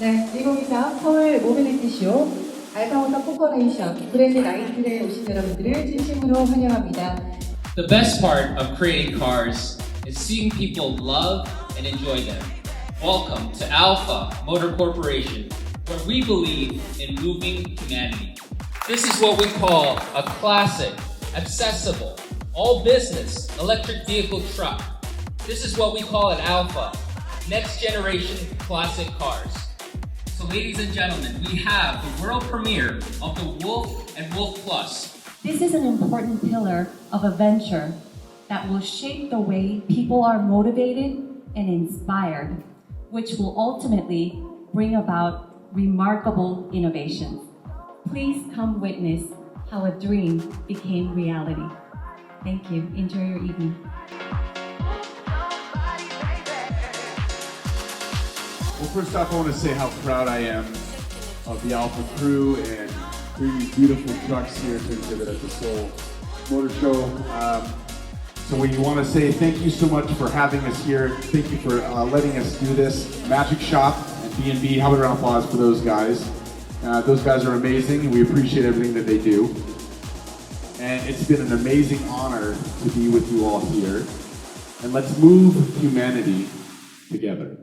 네, 2023 서울모빌리티쇼 알파모터 코퍼레이션 브랜드 나이트에 오신 여러분들을 진심으로 환영합니다. The best part of creating cars is seeing people love and enjoy them. Welcome to Alpha Motor Corporation, where we believe in moving humanity. This is what we call a classic, accessible, all-business electric vehicle truck. This is what we call an Alpha, next generation classic cars. So ladies and gentlemen, we have the world premiere of the Wolf and Wolf Plus. This is an important pillar of a venture that will shape the way people are motivated and inspired, which will ultimately bring about remarkable innovations. Please come witness how a dream became reality. Thank you. Enjoy your evening. Well, first off, I want to say how proud I am of the Alpha crew and bringing these beautiful trucks here to exhibit at the Seoul Motor Show. So we want to say thank you so much for having us here. Thank you for letting us do this. Magic Shop and BNB, how about a round of applause for those guys. Those guys are amazing and we appreciate everything that they do. And it's been an amazing honor to be with you all here. And let's move humanity together.